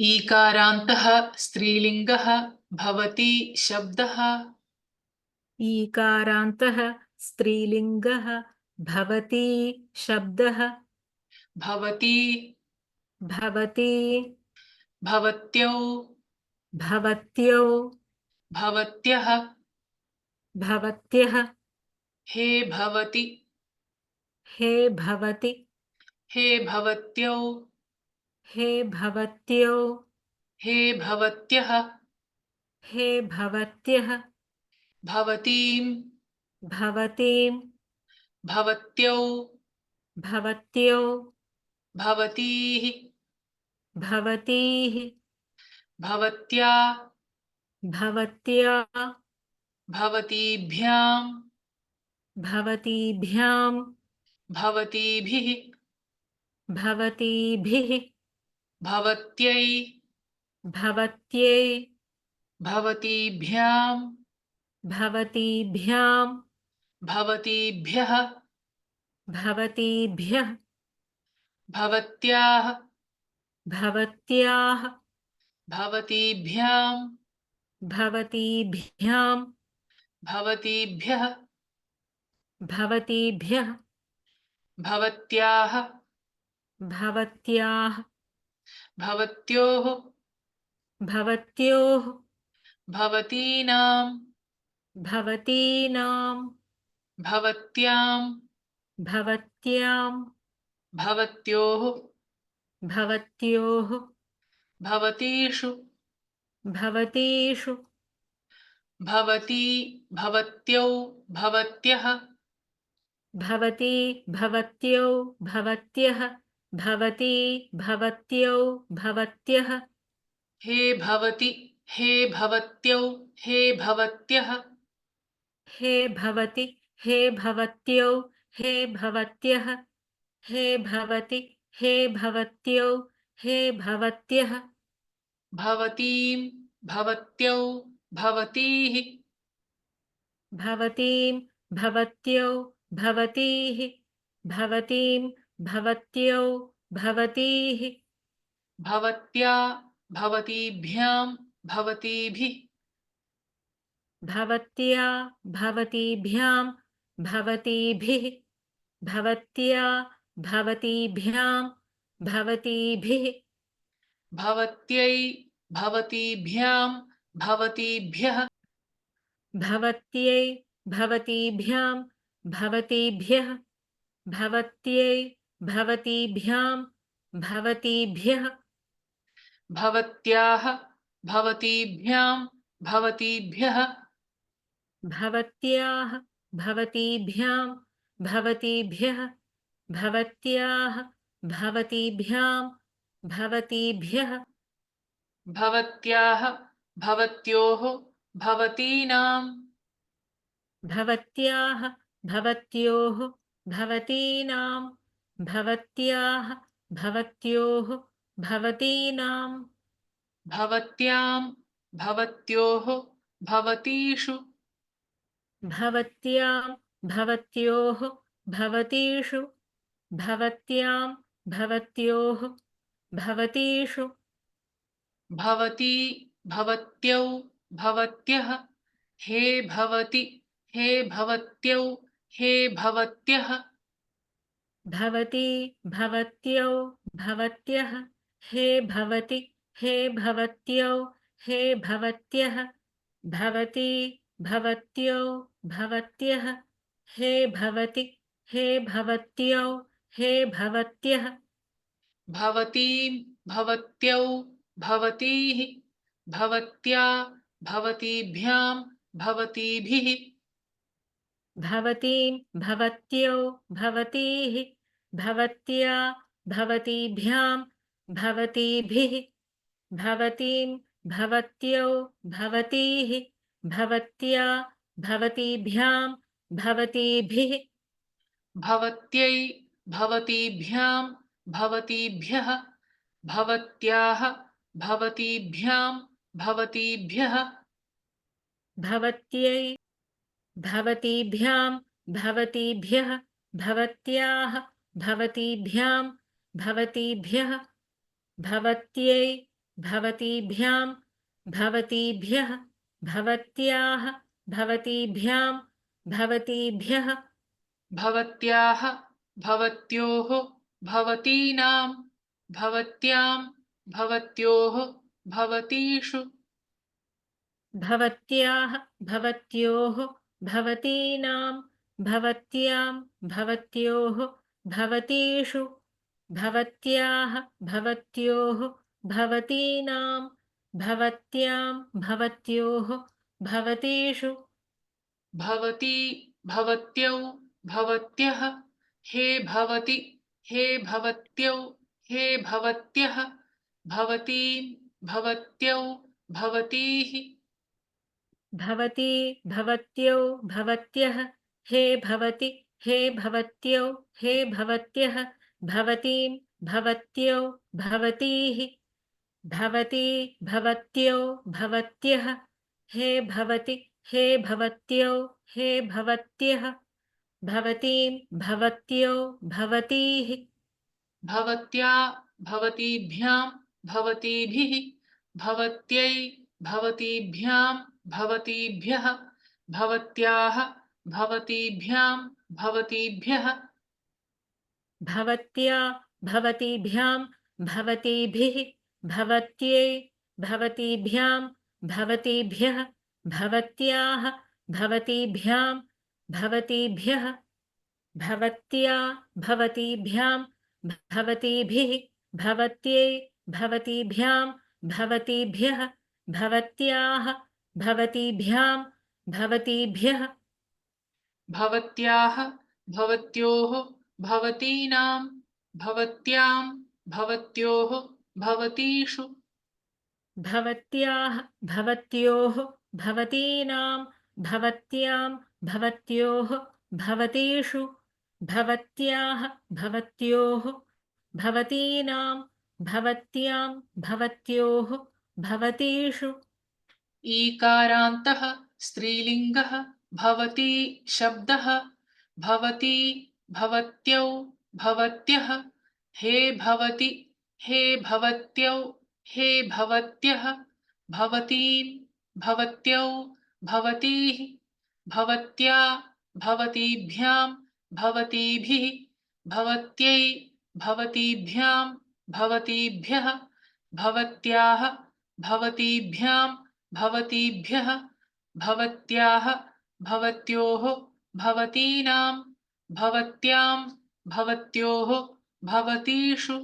ईकारान्तः स्त्रीलिङ्गः भवति शब्दः। ईकारान्तः स्त्रीलिङ्गः भवति शब्दः। भवति भवति भवत्यौ भवत्यौ भवत्यः भवत्यः हे भवति हे भवति हे भवत्यौ हे भवत्यौ हे भवत्यः हे भवत्यः भवतीं भवतीं भवत्यौ भवत्यौ भवतीः भवतीः भवत्या भवत्या भवतीभ्यां भवतीभ्यां भवतीभिः भवतीभिः भवत्यै भवत्यै भवतीभ्यां भवतीभ्यां भवतीभ्यः भवतीभ्यः भवत्याः भवत्याः भवतीभ्यां भवतीभ्यां भवतीभ्यः भवतीभ्यः भवत्याः भवत्याः भवत्योः भवत्योः भवतीनां भवतीनां भवत्यां भवत्यां भवत्योः भवत्योः भवतीषु भवतीषु भवती भवत्यौ भवत्यः भवती भवत्यौ भवत्यः भवती भवत्यौ भवत्यः हे भवति हे भवत्यौ हे भवत्यः हे भवति हे भवत्यौ हे भवत्यः हे भवति हे भवत्यौ हे भवत्यः भवतीं भवत्यौ भवतीः भवतीं भवत्यौ भवतीः भवतीं भवत्यौ भवतीः भवत्या भवतीभ्यां भवतीभिः भवत्या भवतीभ्यां भवतीभिः भवत्या भवतीभ्यां भवतीभिः भवत्यै भवतीभ्यां भवतीभ्यः भवत्यै भवतीभ्यां भवतीभ्यः भवत्यै भवतीभ्यां भवतीभ्यः भवत्याः भवतीभ्यां भवतीभ्यः भवत्याः भवतीभ्यां भवतीभ्यः भवत्याः भवतीभ्यां भवतीभ्यः भवत्याः भवत्योः भवतीनां भवत्याः भवत्योः भवतीनां भवत्याः भवत्योः भवतीनां भवत्यां भवत्योः भवतीषु भवत्यां भवत्योः भवतीषु भवत्यां भवत्योः भवतीषु भवती भवत्यौ भवत्यः हे भवति हे भवत्यौ हे भवत्यः भवती भवत्यौ भवत्यः हे भवति हे भवत्यौ हे भवत्यः भवती भवत्यौ भवत्यः हे भवति हे भवत्यौ हे भवत्यः भवतीं भवत्यौ भवतीः भवत्या भवतीभ्यां भवतीभिः भवतीं भवत्यौ भवतीः भवत्या भवतीभ्यां भवतीभिः भवतीं भवत्यौ भवतीः भवत्या भवतीभ्यां भवतीभिः भवत्यै भवतीभ्यां भवतीभ्यः भवत्याः भवतीभ्यां भवतीभ्यः भवत्यै भवतीभ्यां भवतीभ्यः भवत्याः भवतीभ्यां भवतीभ्यः भवत्यै भवतीभ्यां भवतीभ्यः भवत्याः भवतीभ्यां भवतीभ्यः भवत्याः भवत्योः भवतीनां भवत्यां भवत्योः भवतीषु भवत्याः भवत्योः भवतीनां भवत्यां भवत्योः भवतीषु भवत्याः भवत्योः भवतीनां भवत्यां भवत्योः भवतीषु भवती भवत्यौ भवत्यः हे भवति हे भवत्यौ हे भवत्यः भवतीं भवत्यौ भवतीः भवती भवत्यौ भवत्यः हे भवति हे भवत्यौ हे भवत्यः भवतीं भवत्यौ भवतीः भवती भवत्यौ भवत्यः हे भवति हे भवत्यौ हे भवत्यः भवतीं भवत्यौ भवतीः भवत्या भवतीभ्यां भवतीभिः भवत्यै भवतीभ्यां भवतीभ्यः भवत्याः भवतीभ्यां भवतीभ्यः भवत्या भवतीभ्यां भवतीभिः भवत्यै भवतीभ्यां भवतीभ्यः भवत्याः भवतीभ्यां भवतीभ्यः भवत्या भवतीभ्यां भवतीभिः भवत्यै भवतीभ्यां भवतीभ्यः भवत्याः भवतीभ्यां भवतीभ्यः भवत्याः भवत्योः भवतीनां भवत्यां भवत्योः भवतीषु भवत्याः भवत्योः भवतीनां भवत्यां भवत्योः भवतीषु भवत्याः भवत्योः भवतीनां भवत्यां भवत्योः भवतीषु ईकारान्तः स्त्रीलिङ्गः भवती शब्दः भवती भवत्यौ भवत्यः हे भवति हे भवत्यौ हे भवत्यः भवतीं भवत्यौ भवतीः भवत्या भवतीभ्यां भवतीभिः भवत्यै भवतीभ्यां भवतीभ्यः भवत्याः भवतीभ्यां भवतीभ्यः भवत्याः भवत्योः भवतीनां भवत्यां भवत्योः भवतीषु